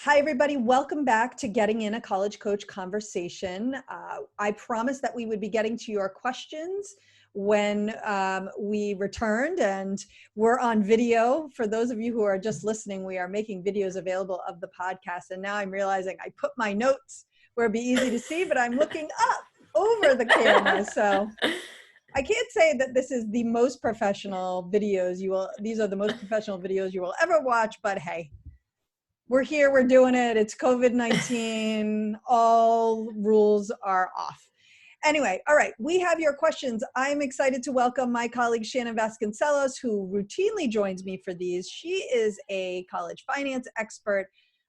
Hi, everybody. Welcome back to Getting in a College Coach Conversation. I promised that we would be getting to your questions when we returned, and we're on video. For those of you who are just listening, we are making videos available of the podcast. And now I'm realizing I put my notes where it'd be easy to see, but I'm looking up over the camera. So I can't say that this is the most professional videos these are the most professional videos you will ever watch, but hey. We're here, we're doing it. It's COVID-19. All rules are off. Anyway, all right, we have your questions. I'm excited to welcome my colleague Shannon Vasconcellos, who routinely joins me for these. She is a college finance expert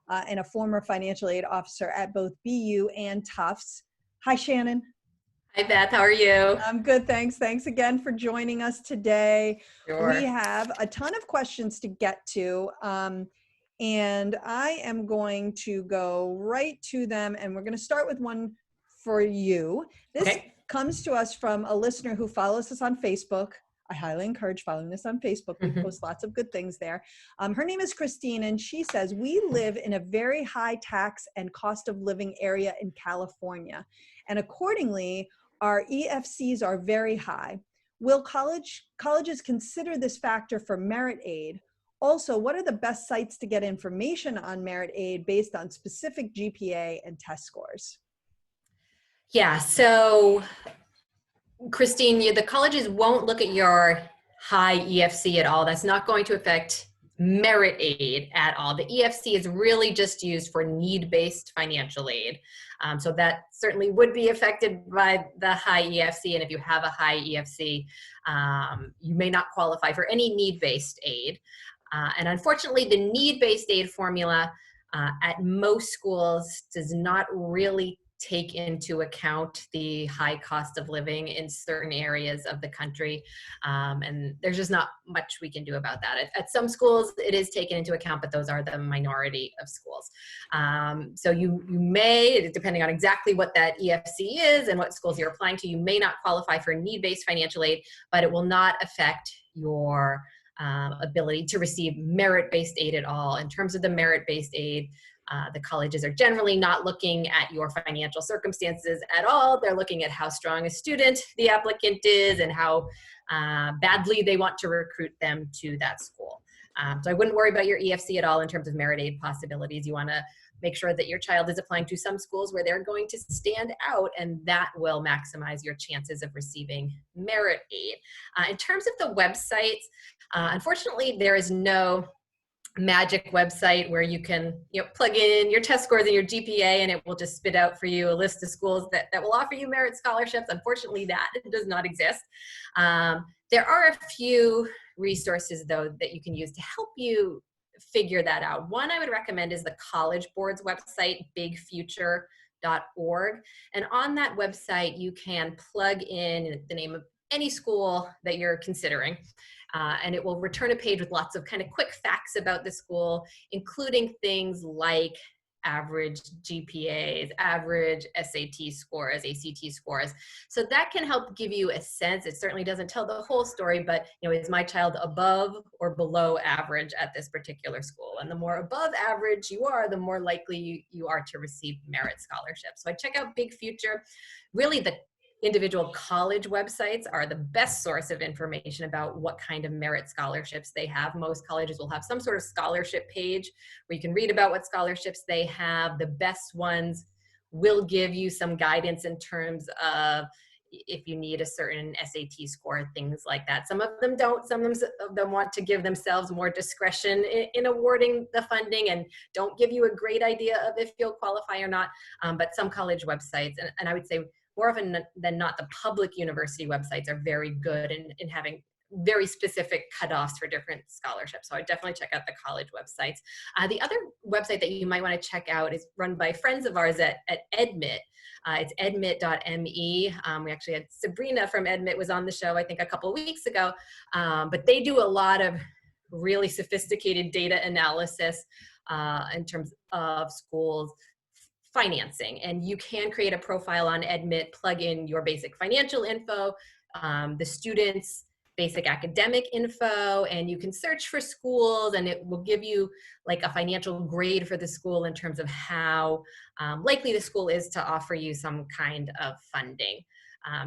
and a former financial aid officer at both BU and Tufts. Hi, Shannon. Hi, Beth. How are you? I'm good, thanks. Thanks again for joining us today. Sure. We have a ton of questions to get to. And I am going to go right to them. And we're going to start with one for you. This comes to us from a listener who follows us on Facebook. I highly encourage following this on Facebook. We post lots of good things there. Her name is Christine, and she says, we live in a very high tax and cost of living area in California. And accordingly, our EFCs are very high. Will colleges consider this factor for merit aid? Also, what are the best sites to get information on merit aid based on specific GPA and test scores? Yeah, so Christine, the colleges won't look at your high EFC at all. That's not going to affect merit aid at all. The EFC is really just used for need-based financial aid. So that certainly would be affected by the high EFC. And if you have a high EFC, you may not qualify for any need-based aid. And unfortunately, the need-based aid formula at most schools does not really take into account the high cost of living in certain areas of the country. And there's just not much we can do about that. At some schools, it is taken into account, but those are the minority of schools. So you may, depending on exactly what that EFC is and what schools you're applying to, you may not qualify for need-based financial aid, but it will not affect your ability to receive merit-based aid at all. In terms of the merit-based aid, the colleges are generally not looking at your financial circumstances at all. They're looking at how strong a student the applicant is and how badly they want to recruit them to that school. So I wouldn't worry about your EFC at all in terms of merit aid possibilities. You want to make sure that your child is applying to some schools where they're going to stand out, and that will maximize your chances of receiving merit aid. In terms of the websites, unfortunately, there is no magic website where you can plug in your test scores and your GPA and it will just spit out for you a list of schools that will offer you merit scholarships. Unfortunately, that does not exist. There are a few resources, though, that you can use to help you figure that out. One I would recommend is the College Board's website, bigfuture.org. And on that website, you can plug in the name of any school that you're considering. And it will return a page with lots of kind of quick facts about the school, including things like average GPAs, average SAT scores, ACT scores. So that can help give you a sense. It certainly doesn't tell the whole story, but is my child above or below average at this particular school? And the more above average you are, the more likely you are to receive merit scholarships. So I check out Big Future. Really, the individual college websites are the best source of information about what kind of merit scholarships they have. Most colleges will have some sort of scholarship page where you can read about what scholarships they have. The best ones will give you some guidance in terms of if you need a certain SAT score, things like that. Some of them don't. Some of them want to give themselves more discretion in awarding the funding and don't give you a great idea of if you'll qualify or not. But some college websites, and I would say more often than not, the public university websites are very good in having very specific cutoffs for different scholarships. So I definitely check out the college websites. The other website that you might want to check out is run by friends of ours at EdMit. It's edmit.me. We actually had Sabrina from EdMit was on the show, I think, a couple of weeks ago. But they do a lot of really sophisticated data analysis in terms of schools financing, and you can create a profile on EdMit, plug in your basic financial info, the student's basic academic info, and you can search for schools, and it will give you like a financial grade for the school in terms of how likely the school is to offer you some kind of funding.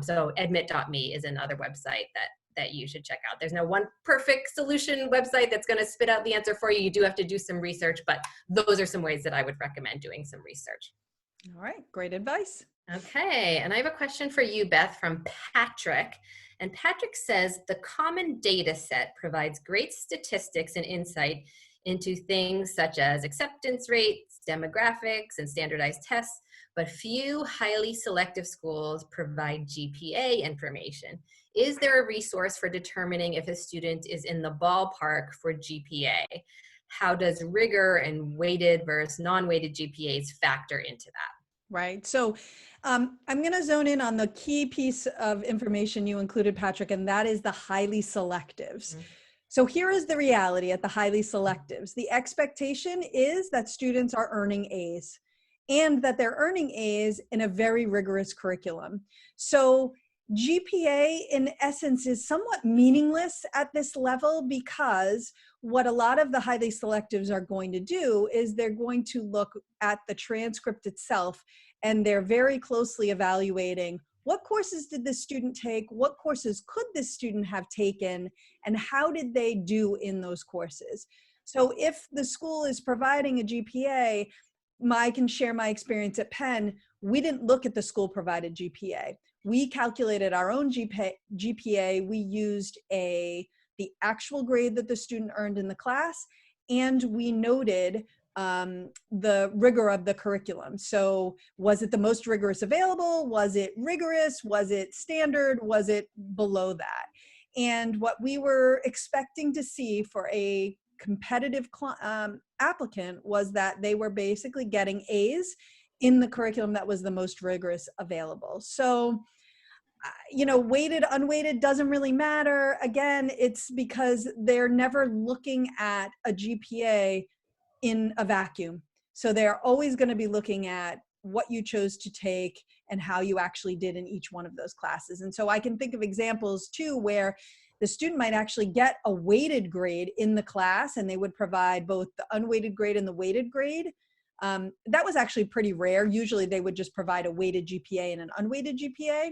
So admit.me is another website that you should check out. There's no one perfect solution website that's going to spit out the answer for you. You do have to do some research, but those are some ways that I would recommend doing some research. All right, great advice. Okay, and I have a question for you, Beth, from Patrick. And Patrick says, the common data set provides great statistics and insight into things such as acceptance rates, demographics, and standardized tests, but few highly selective schools provide GPA information. Is there a resource for determining if a student is in the ballpark for GPA? How does rigor and weighted versus non-weighted GPAs factor into that? Right. So I'm going to zone in on the key piece of information you included, Patrick, and that is the highly selectives. Mm-hmm. So here is the reality at the highly selectives. The expectation is that students are earning A's and that they're earning A's in a very rigorous curriculum. So GPA in essence is somewhat meaningless at this level because what a lot of the highly selectives are going to do is they're going to look at the transcript itself, and they're very closely evaluating what courses did this student take, what courses could this student have taken, and how did they do in those courses. So if the school is providing a GPA, I can share my experience at Penn. We didn't look at the school provided GPA. We calculated our own GPA. We used the actual grade that the student earned in the class, and we noted the rigor of the curriculum. So was it the most rigorous available? Was it rigorous? Was it standard? Was it below that? And what we were expecting to see for a competitive applicant was that they were basically getting A's in the curriculum that was the most rigorous available. So weighted, unweighted doesn't really matter. Again, it's because they're never looking at a GPA in a vacuum. So they're always going to be looking at what you chose to take and how you actually did in each one of those classes. And so I can think of examples too where the student might actually get a weighted grade in the class, and they would provide both the unweighted grade and the weighted grade. That was actually pretty rare. Usually they would just provide a weighted GPA and an unweighted GPA.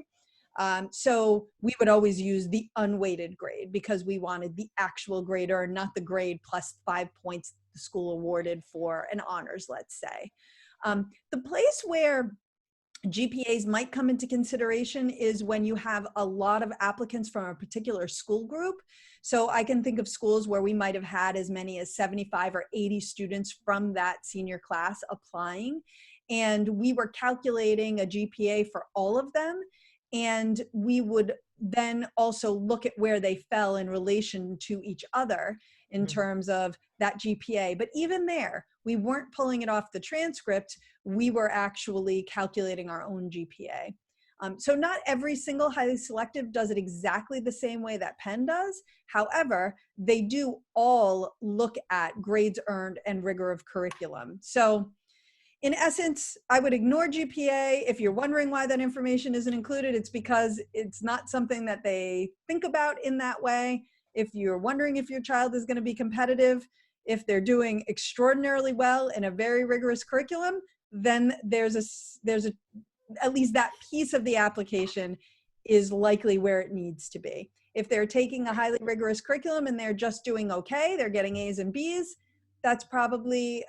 So we would always use the unweighted grade because we wanted the actual grade, or not the grade plus 5 points the school awarded for an honors, let's say. The place where GPAs might come into consideration is when you have a lot of applicants from a particular school group. So I can think of schools where we might have had as many as 75 or 80 students from that senior class applying, and we were calculating a GPA for all of them. And we would then also look at where they fell in relation to each other in terms of that GPA. But even there, we weren't pulling it off the transcript. We were actually calculating our own GPA. So not every single highly selective does it exactly the same way that Penn does. However, they do all look at grades earned and rigor of curriculum. So in essence, I would ignore GPA. If you're wondering why that information isn't included, it's because it's not something that they think about in that way. If you're wondering if your child is going to be competitive, if they're doing extraordinarily well in a very rigorous curriculum, then there's at least that piece of the application is likely where it needs to be. If they're taking a highly rigorous curriculum and they're just doing okay, they're getting A's and B's, that's probably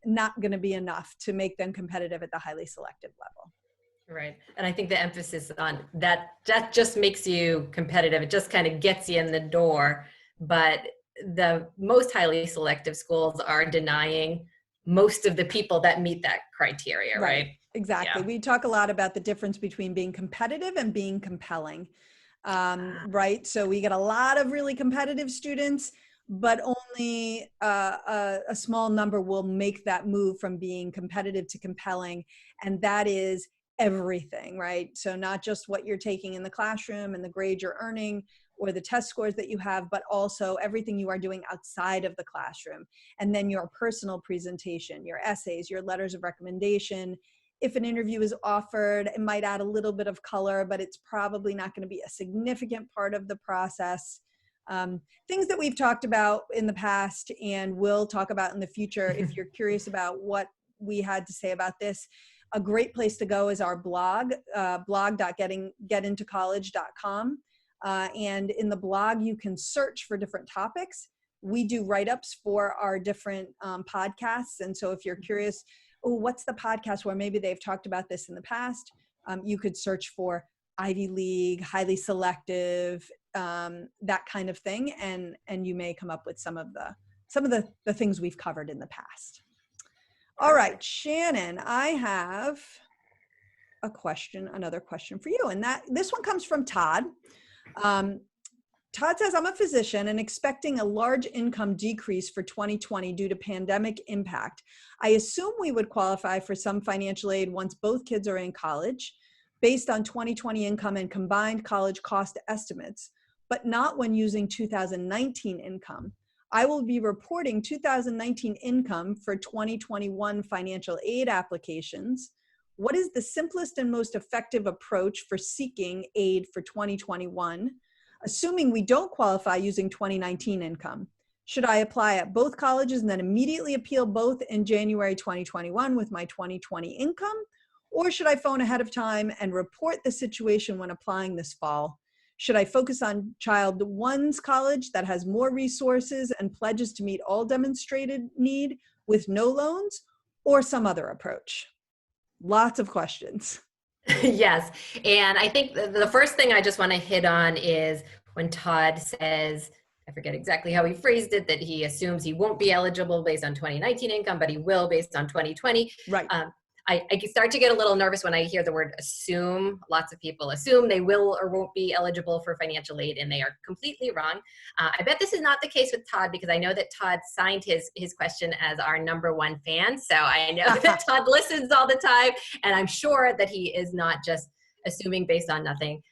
not going to be enough to make them competitive at the highly selective level. Right. And I think the emphasis on that just makes you competitive. It just kind of gets you in the door. But the most highly selective schools are denying most of the people that meet that criteria, right? Exactly. Yeah. We talk a lot about the difference between being competitive and being compelling, right? So we get a lot of really competitive students, but only a small number will make that move from being competitive to compelling. And that is everything, right? So not just what you're taking in the classroom and the grade you're earning or the test scores that you have, but also everything you are doing outside of the classroom. And then your personal presentation, your essays, your letters of recommendation. If an interview is offered, it might add a little bit of color, but it's probably not going to be a significant part of the process. things that we've talked about in the past and will talk about in the future. If you're curious about what we had to say about this, a great place to go is our blog, blog.getintocollege.com. And in the blog, you can search for different topics. We do write-ups for our different podcasts. And so if you're curious, oh, what's the podcast where maybe they've talked about this in the past? You could search for Ivy League, highly selective, that kind of thing. And you may come up with some of the things we've covered in the past. All right, Shannon, I have another question for you. And this one comes from Todd. Todd says, I'm a physician and expecting a large income decrease for 2020 due to pandemic impact. I assume we would qualify for some financial aid once both kids are in college based on 2020 income and combined college cost estimates, but not when using 2019 income. I will be reporting 2019 income for 2021 financial aid applications. What is the simplest and most effective approach for seeking aid for 2021? Assuming we don't qualify using 2019 income, should I apply at both colleges and then immediately appeal both in January 2021 with my 2020 income? Or should I phone ahead of time and report the situation when applying this fall? Should I focus on child one's college that has more resources and pledges to meet all demonstrated need with no loans, or some other approach? Lots of questions. Yes. And I think the first thing I just want to hit on is when Todd says, I forget exactly how he phrased it, that he assumes he won't be eligible based on 2019 income, but he will based on 2020. Right. I start to get a little nervous when I hear the word assume. Lots of people assume they will or won't be eligible for financial aid, and they are completely wrong. I bet this is not the case with Todd, because I know that Todd signed his question as our #1 fan. So I know that Todd listens all the time, and I'm sure that he is not just assuming based on nothing.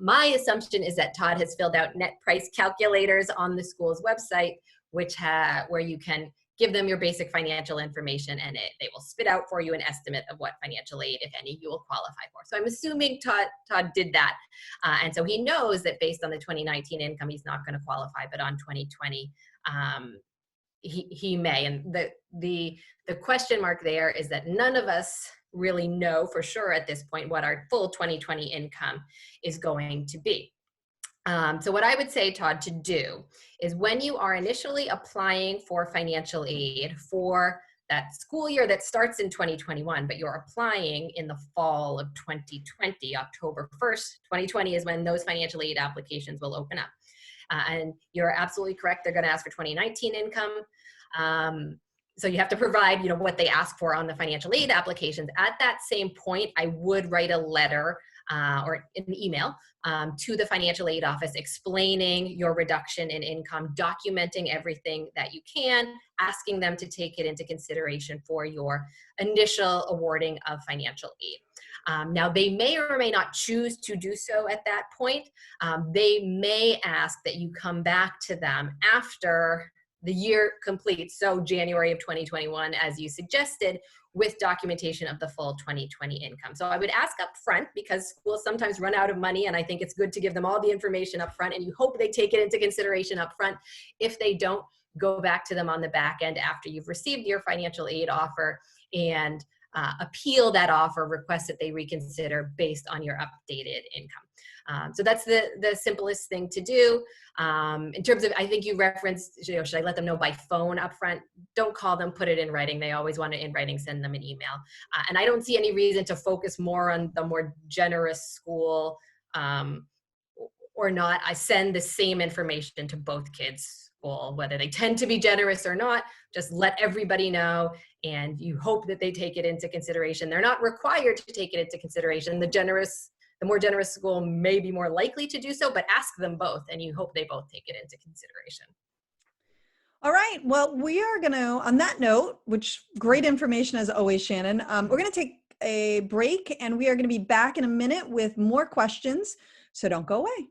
My assumption is that Todd has filled out net price calculators on the school's website, where you can give them your basic financial information, and they will spit out for you an estimate of what financial aid, if any, you will qualify for. So I'm assuming Todd did that. And so he knows that based on the 2019 income, he's not going to qualify, but on 2020, he may. And the question mark there is that none of us really know for sure at this point what our full 2020 income is going to be. So what I would say, Todd, to do is when you are initially applying for financial aid for that school year that starts in 2021, but you're applying in the fall of 2020, October 1st, 2020 is when those financial aid applications will open up. And you're absolutely correct. They're going to ask for 2019 income. So you have to provide, what they ask for on the financial aid applications. At that same point, I would write a letter or an email to the financial aid office explaining your reduction in income, documenting everything that you can, asking them to take it into consideration for your initial awarding of financial aid. Now, they may or may not choose to do so at that point. They may ask that you come back to them after the year completes, so January of 2021, as you suggested, with documentation of the full 2020 income. So I would ask up front, because schools sometimes run out of money, and I think it's good to give them all the information up front, and you hope they take it into consideration up front. If they don't, go back to them on the back end after you've received your financial aid offer and appeal that offer, request that they reconsider based on your updated income. So that's the simplest thing to do. In terms of, I think you referenced, should I let them know by phone up front? Don't call them, put it in writing. They always want it in writing, send them an email. And I don't see any reason to focus more on the more generous school or not. I send the same information to both kids' school, whether they tend to be generous or not. Just let everybody know, and you hope that they take it into consideration. They're not required to take it into consideration. The more generous school may be more likely to do so, but ask them both, and you hope they both take it into consideration. All right. Well, we are going to, on that note, which great information as always, Shannon, we're going to take a break, and we are going to be back in a minute with more questions. So don't go away.